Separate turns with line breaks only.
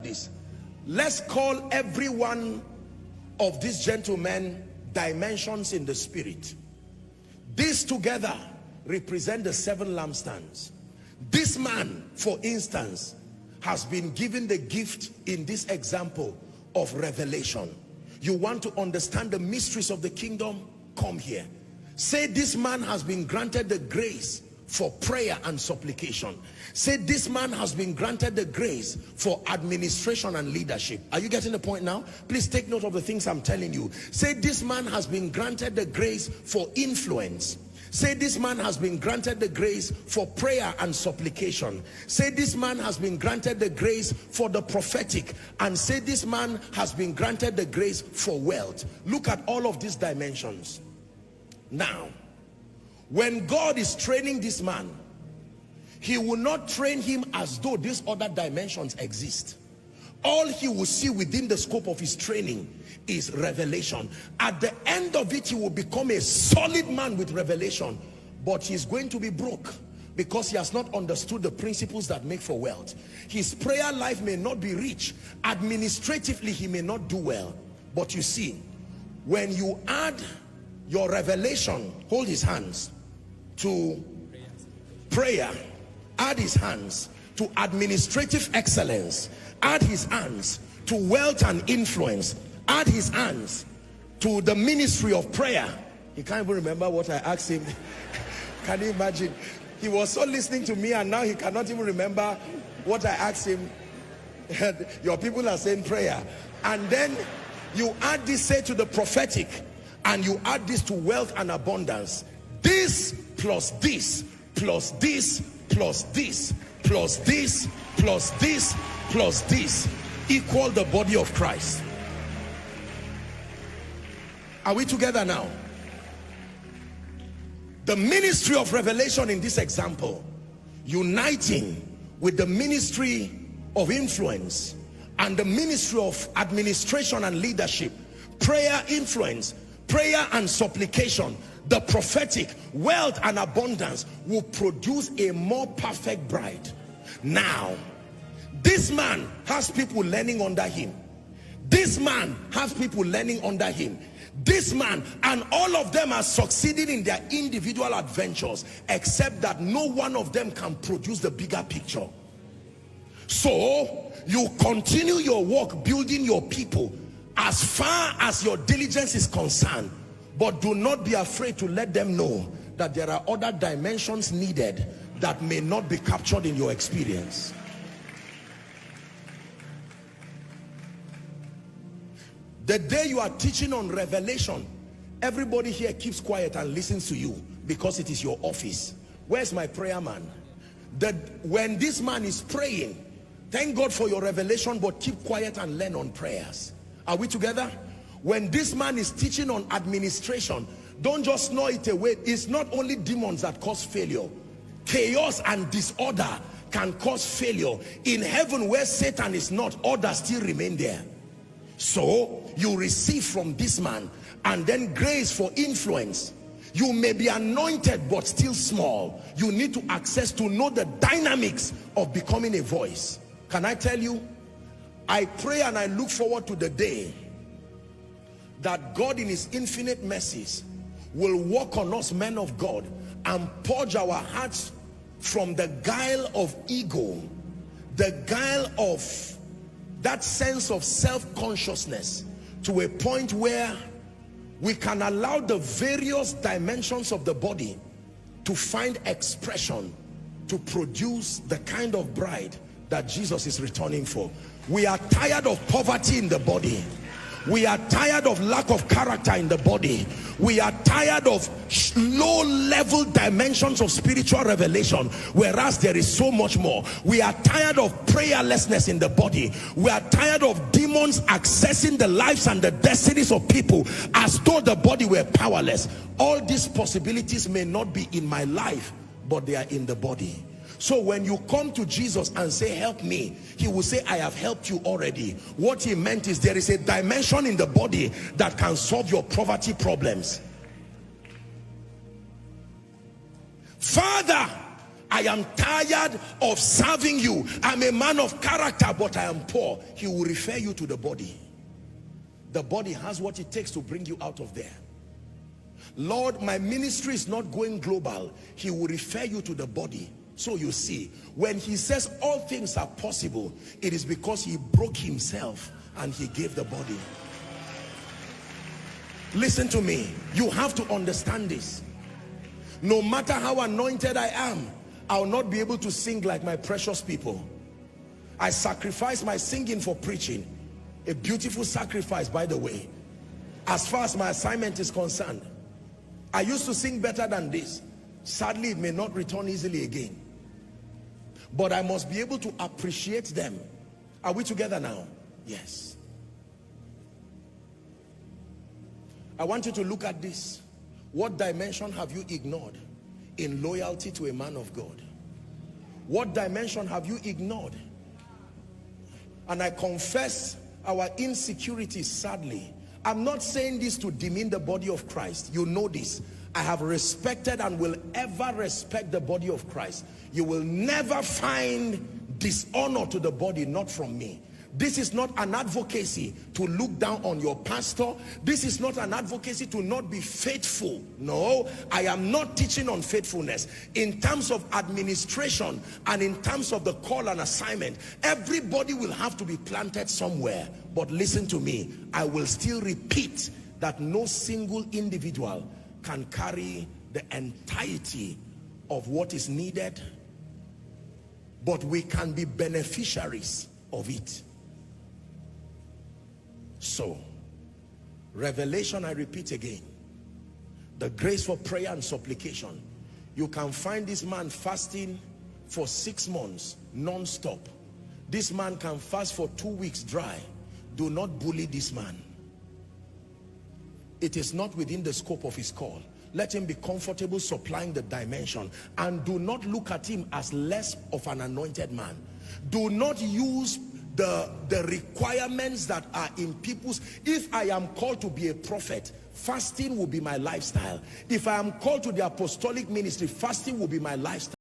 this. Let's call every one of these gentlemen dimensions in the spirit. These together represent the 7 lampstands. This man, for instance, has been given the gift in this example of revelation. You want to understand the mysteries of the kingdom? Come here. Say this man has been granted the grace for prayer and supplication. Say this man has been granted the grace for administration and leadership. Are you getting the point now? Please take note of the things I'm telling you. Say this man has been granted the grace for influence. Say this man has been granted the grace for prayer and supplication. Say this man has been granted the grace for the prophetic. And say this man has been granted the grace for wealth. Look at all of these dimensions. Now, when God is training this man, he will not train him as though these other dimensions exist. All he will see within the scope of his training is revelation. At the end of it, he will become a solid man with revelation, but he's going to be broke because he has not understood the principles that make for wealth. His prayer life may not be rich. Administratively, he may not do well. But you see, when you add your revelation, hold his hands, to prayer, add his hands to administrative excellence, add his hands to wealth and influence, add his hands to the ministry of prayer. He can't even remember what I asked him. Can you imagine? He was so listening to me and now he cannot even remember what I asked him. Your people are saying prayer. And then you add this, say, to the prophetic, and you add this to wealth and abundance. This plus this plus this plus this plus this plus this plus this equal the body of Christ. Are we together now? The ministry of revelation in this example, uniting with the ministry of influence and the ministry of administration and leadership, prayer, influence, prayer and supplication, the prophetic, wealth and abundance will produce a more perfect bride. Now, this man has people learning under him. This man has people learning under him. This man, and all of them are succeeding in their individual adventures, except that no one of them can produce the bigger picture. So, you continue your work building your people as far as your diligence is concerned. But do not be afraid to let them know that there are other dimensions needed that may not be captured in your experience. The day you are teaching on revelation, everybody here keeps quiet and listens to you because it is your office. Where's my prayer man? When this man is praying, thank God for your revelation, but keep quiet and learn on prayers. Are we together? When this man is teaching on administration, don't just snore it away. It's not only demons that cause failure. Chaos and disorder can cause failure. In heaven where Satan is not, order still remain there. So you receive from this man, and then grace for influence. You may be anointed but still small. You need to access to know the dynamics of becoming a voice. Can I tell you, I pray and I look forward to the day that God in his infinite mercies will work on us men of God and purge our hearts from the guile of ego, the guile of that sense of self-consciousness, to a point where we can allow the various dimensions of the body to find expression to produce the kind of bride that Jesus is returning for. We are tired of poverty in the body. We are tired of lack of character in the body. We are tired of low-level dimensions of spiritual revelation, whereas there is so much more. We are tired of prayerlessness in the body. We are tired of demons accessing the lives and the destinies of people as though the body were powerless. All these possibilities may not be in my life, but they are in the body. So when you come to Jesus and say, help me, he will say, I have helped you already. What he meant is there is a dimension in the body that can solve your poverty problems. Father, I am tired of serving you. I'm a man of character, but I am poor. He will refer you to the body. The body has what it takes to bring you out of there. Lord, my ministry is not going global. He will refer you to the body. So you see, when he says all things are possible, it is because he broke himself and he gave the body. Listen to me. You have to understand this. No matter how anointed I am, I'll not be able to sing like my precious people. I sacrifice my singing for preaching. A beautiful sacrifice, by the way, as far as my assignment is concerned. I used to sing better than this. Sadly, it may not return easily again. But I must be able to appreciate them. Are we together now? Yes. I want you to look at this. What dimension have you ignored in loyalty to a man of God? What dimension have you ignored? And I confess our insecurities, sadly. I'm not saying this to demean the body of Christ. You know this. I have respected and will ever respect the body of Christ. You will never find dishonor to the body, not from me. This is not an advocacy to look down on your pastor. This is not an advocacy to not be faithful. No, I am not teaching on faithfulness. In terms of administration and in terms of the call and assignment, everybody will have to be planted somewhere. But listen to me, I will still repeat that no single individual can carry the entirety of what is needed, but we can be beneficiaries of it. So, revelation, I repeat again, the grace for prayer and supplication. You can find this man fasting for 6 months non-stop. This man can fast for 2 weeks dry. Do not bully this man. It is not within the scope of his call. Let him be comfortable supplying the dimension, and do not look at him as less of an anointed man. Do not use the requirements that are in people's. If I am called to be a prophet, fasting will be my lifestyle. If I am called to the apostolic ministry, fasting will be my lifestyle.